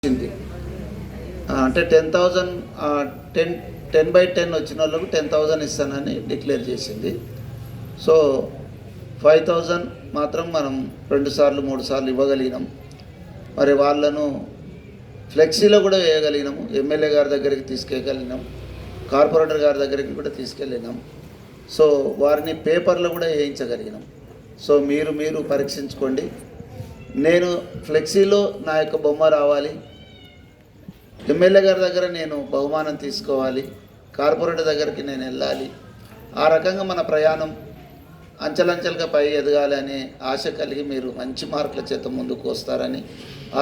వచ్చింది. అంటే 10,000 10 10/10 వచ్చిన వాళ్ళకు 10,000 ఇస్తానని డిక్లేర్ చేసింది. సో 5,000 మాత్రం మనం 2 సార్లు 3 సార్లు ఇవ్వగలిగినాం. మరి వాళ్ళను ఫ్లెక్సీలో కూడా వేయగలిగినాము. ఎమ్మెల్యే గారి దగ్గరికి తీసుకెళ్ళగలిగినాం, కార్పొరేటర్ గారి దగ్గరికి కూడా తీసుకెళ్ళినాం. సో వారిని పేపర్లో కూడా వేయించగలిగినాం. సో మీరు పరీక్షించుకోండి. నేను ఫ్లెక్సీలో నా యొక్క బొమ్మ రావాలి, ఎమ్మెల్యే గారి దగ్గర నేను బహుమానం తీసుకోవాలి, కార్పొరేటర్ దగ్గరికి నేను వెళ్ళాలి. ఆ రకంగా మన ప్రయాణం అంచెలంచెలుగా పై ఎదగాలి అనే ఆశ కలిగి మీరు మంచి మార్కుల చేత ముందుకు వస్తారని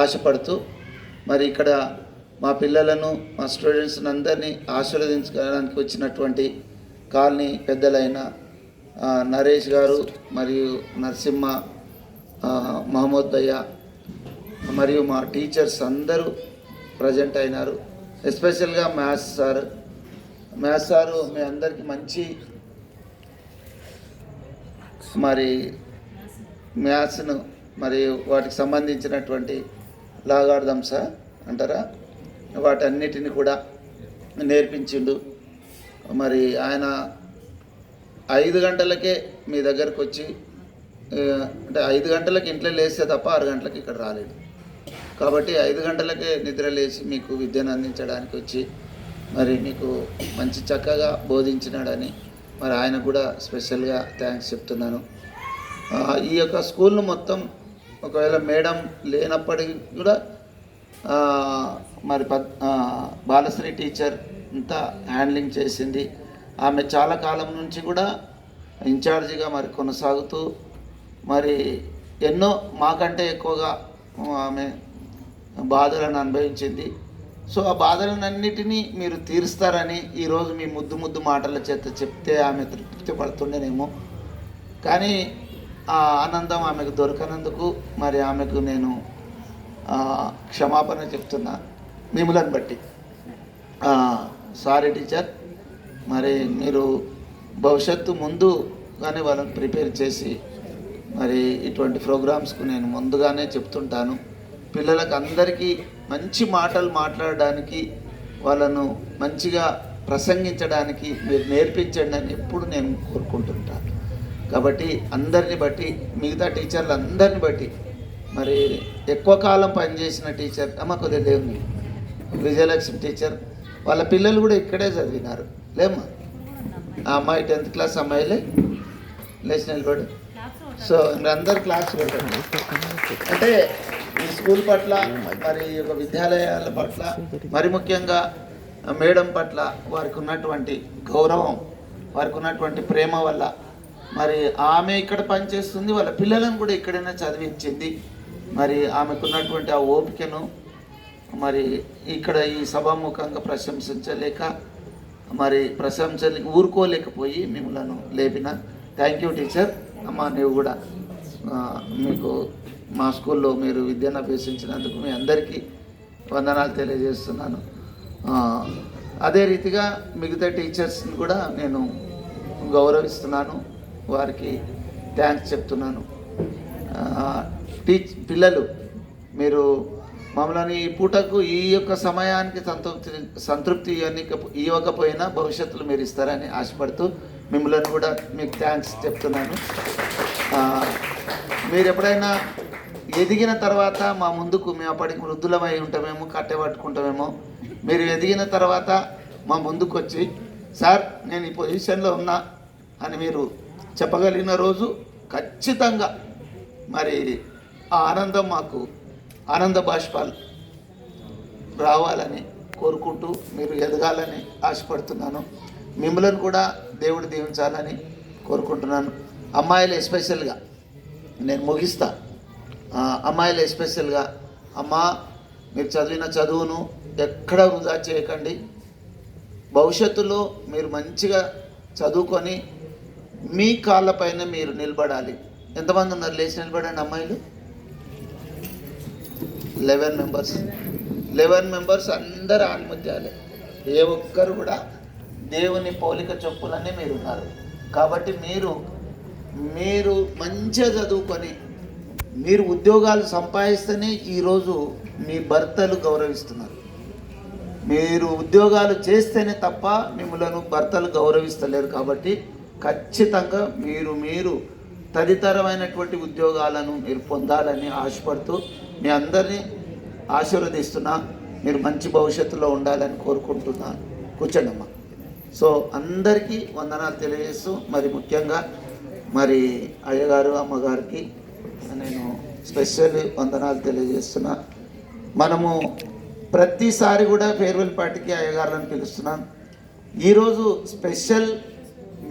ఆశపడుతూ, మరి ఇక్కడ మా పిల్లలను మా స్టూడెంట్స్ని అందరినీ ఆశీర్వదించడానికి వచ్చినటువంటి కాలనీ పెద్దలైన నరేష్ గారు మరియు నరసింహ, మహమ్మద్ భయ్య మరియు మా టీచర్స్ అందరూ ప్రజెంట్ అయినారు. ఎస్పెషల్గా మ్యాథ్స్ సారు మీ అందరికీ మంచి మరి మ్యాథ్స్ను మరి వాటికి సంబంధించినటువంటి లాగార్థమ్స్ అంటారా, వాటన్నిటిని కూడా నేర్పించిండు. మరి ఆయన 5 గంటలకే మీ దగ్గరకు వచ్చి, అంటే 5 గంటలకు ఇంట్లో లేస్తే తప్ప 6 గంటలకు ఇక్కడ రాలేడు. కాబట్టి 5 గంటలకే నిద్ర లేచి మీకు విద్యను అందించడానికి వచ్చి మరి మీకు మంచి చక్కగా బోధించినాడని మరి ఆయన కూడా స్పెషల్గా థ్యాంక్స్ చెప్తున్నాను. ఈ యొక్క స్కూల్ను మొత్తం ఒకవేళ మేడం లేనప్పటికీ కూడా మరి బాలశ్రీ టీచర్ అంతా హ్యాండ్లింగ్ చేసింది. ఆమె చాలా కాలం నుంచి కూడా ఇన్ఛార్జిగా మరి కొనసాగుతూ మరి ఎన్నో మాకంటే ఎక్కువగా ఆమె బాధలను అనుభవించింది. సో ఆ బాధలన్నిటినీ మీరు తీరుస్తారని ఈరోజు మీ ముద్దు మాటల చేత చెప్తే ఆమె తృప్తి పడుతుండేనేమో, కానీ ఆ ఆనందం ఆమెకు దొరకనందుకు మరి ఆమెకు నేను క్షమాపణ చెప్తున్నా మిమ్మల్ని బట్టి. సారీ టీచర్, మరి మీరు భవిష్యత్తు ముందుగానే వాళ్ళని ప్రిపేర్ చేసి మరి ఇటువంటి ప్రోగ్రామ్స్కు నేను ముందుగానే చెప్తుంటాను. పిల్లలకు అందరికీ మంచి మాటలు మాట్లాడడానికి, వాళ్ళను మంచిగా ప్రసంగించడానికి మీరు నేర్పించండి అని ఎప్పుడు నేను కోరుకుంటుంటాను. కాబట్టి అందరిని బట్టి, మిగతా టీచర్లు అందరిని బట్టి, మరి ఎక్కువ కాలం పనిచేసిన టీచర్ కొద్దిగా దేవుని విజయలక్ష్మి టీచర్, వాళ్ళ పిల్లలు కూడా ఇక్కడే చదివినారు లేమ్మా. ఆ అమ్మాయి 10th క్లాస్ అమ్మాయిలే లేచి నిలబడి. సో అందరు క్లాస్ పెట్టండి. అంటే ఈ స్కూల్ పట్ల, మరి ఈ యొక్క విద్యాలయాల పట్ల, మరి ముఖ్యంగా మేడం పట్ల వారికి ఉన్నటువంటి గౌరవం, వారికి ఉన్నటువంటి ప్రేమ వల్ల మరి ఆమె ఇక్కడ పనిచేస్తుంది, వాళ్ళ పిల్లలను కూడా ఇక్కడైనా చదివించింది. మరి ఆమెకున్నటువంటి ఆ ఓపికను మరి ఇక్కడ ఈ సభాముఖంగా ప్రశంసించలేక, మరి ఊరుకోలేకపోయి మిమ్మల్ని లేపిన. Thank you teacher. అమ్మ, నీవు కూడా మీకు మా స్కూల్లో మీరు విద్యను అభ్యసించినందుకు మీ అందరికీ వందనాలు తెలియజేస్తున్నాను. అదే రీతిగా మిగతా టీచర్స్ని కూడా నేను గౌరవిస్తున్నాను, వారికి థ్యాంక్స్ చెప్తున్నాను. పిల్లలు, మీరు మమ్మల్ని ఈ పూటకు ఈ యొక్క సమయానికి సంతృప్తి ఇవ్వకపోయినా భవిష్యత్తులో మీరు ఇస్తారని ఆశపడుతూ మిమ్మల్ని కూడా మీకు థ్యాంక్స్ చెప్తున్నాను. మీరు ఎప్పుడైనా ఎదిగిన తర్వాత మా ముందుకు, మేము అప్పటికి వృద్ధులమై ఉంటామేమో, కట్టెపట్టుకుంటామేమో, మీరు ఎదిగిన తర్వాత మా ముందుకు వచ్చి సార్ నేను ఈ పొజిషన్లో ఉన్నా అని మీరు చెప్పగలిగిన రోజు ఖచ్చితంగా మరి ఆ ఆనందం, మాకు ఆనంద బాష్పాలు రావాలని కోరుకుంటూ మీరు ఎదగాలని ఆశపడుతున్నాను. మిమ్మల్ని కూడా దేవుడు దీవించాలని కోరుకుంటున్నాను. అమ్మాయిలు ఎస్పెషల్గా నేను ముగిస్తా. అమ్మాయిలు ఎస్పెషల్గా, అమ్మా మీరు చదివిన చదువును ఎక్కడ వృధా చేయకండి. భవిష్యత్తులో మీరు మంచిగా చదువుకొని మీ కాళ్ళపైన మీరు నిలబడాలి. ఎంతమంది ఉన్నారు? లేచి నిలబడండి అమ్మాయిలు. 11 మెంబర్స్ అందరు ఆణిముత్యాలే. ఏ ఒక్కరు కూడా దేవుని పోలిక చొప్పులనే మీరు ఉన్నారు. కాబట్టి మీరు మంచిగా చదువుకొని మీరు ఉద్యోగాలు సంపాదిస్తేనే ఈరోజు మీ భర్తలు గౌరవిస్తున్నారు. మీరు ఉద్యోగాలు చేస్తేనే తప్ప మిమ్మల్ని భర్తలు గౌరవిస్తలేరు. కాబట్టి ఖచ్చితంగా మీరు తదితరమైనటువంటి ఉద్యోగాలను మీరు పొందాలని ఆశపడుతూ మీ అందరినీ ఆశీర్వదిస్తున్నా. మీరు మంచి భవిష్యత్తులో ఉండాలని కోరుకుంటున్నాను. కూర్చోండమ్మా. సో అందరికీ వందనాలు తెలియజేస్తూ మరి ముఖ్యంగా మరి అయ్యగారు అమ్మగారికి నేను స్పెషల్ వందనాలు తెలియజేస్తున్నా. మనము ప్రతిసారి కూడా ఫేర్వెల్ పార్టీకి అయ్యగారులను పిలుస్తున్నాం. ఈరోజు స్పెషల్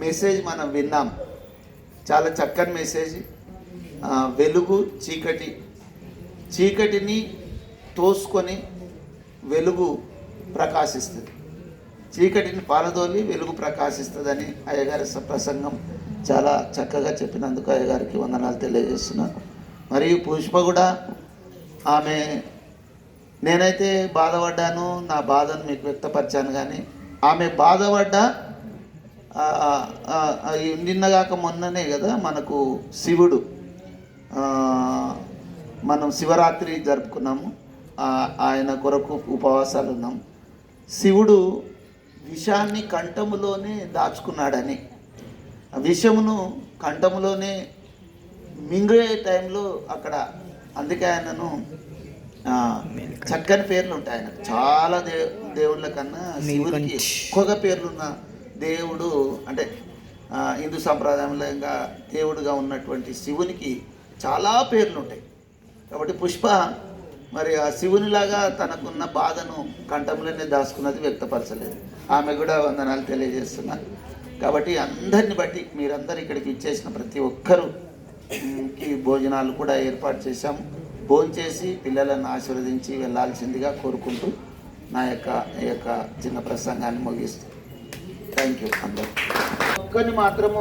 మెసేజ్ మనం విన్నాం. చాలా చక్కని మెసేజ్. వెలుగు చీకటిని తోసుకొని వెలుగు ప్రకాశిస్తుంది, చీకటిని పాలదోలి వెలుగు ప్రకాశిస్తుందని అయ్యగారి ప్రసంగం చాలా చక్కగా చెప్పినందుకు అయ్యగారికి వందనాలు తెలియజేస్తున్నాను. మరియు పుష్ప కూడా ఆమె నేనైతే బాధపడ్డాను, నా బాధను మీకు వ్యక్తపరిచాను. కానీ ఆమె బాధపడ్డ నిన్నగాక మొన్ననే కదా మనకు శివుడు, మనం శివరాత్రి జరుపుకున్నాము. ఆయన కొరకు ఉపవాసాలు ఉన్నాం. శివుడు విషాన్ని కంఠములోనే దాచుకున్నాడని, విషమును కంఠములోనే మింగే టైంలో అక్కడ, అందుకే ఆయనను చక్కని పేర్లు ఉంటాయి. ఆయనకు చాలా దేవుళ్ళ కన్నా శివుడికి ఎక్కువగా పేర్లున్న దేవుడు. అంటే హిందూ సంప్రదాయంలో ఇంకా దేవుడుగా ఉన్నటువంటి శివునికి చాలా పేర్లు ఉంటాయి. కాబట్టి పుష్ప మరి ఆ శివునిలాగా తనకున్న బాధను కంఠంలోనే దాచుకున్నది, వ్యక్తపరచలేదు. ఆమె కూడా వందనాలు తెలియజేస్తున్నారు. కాబట్టి అందరిని బట్టి మీరందరూ ఇక్కడికి ఇచ్చేసిన ప్రతి ఒక్కరికి భోజనాలు కూడా ఏర్పాటు చేశాము. భోజనం చేసి పిల్లలను ఆశీర్వదించి వెళ్ళాల్సిందిగా కోరుకుంటూ నా యొక్క చిన్న ప్రసంగాన్ని ముగిస్తాను. Thank you. అందరూ ఒక్కని మాత్రము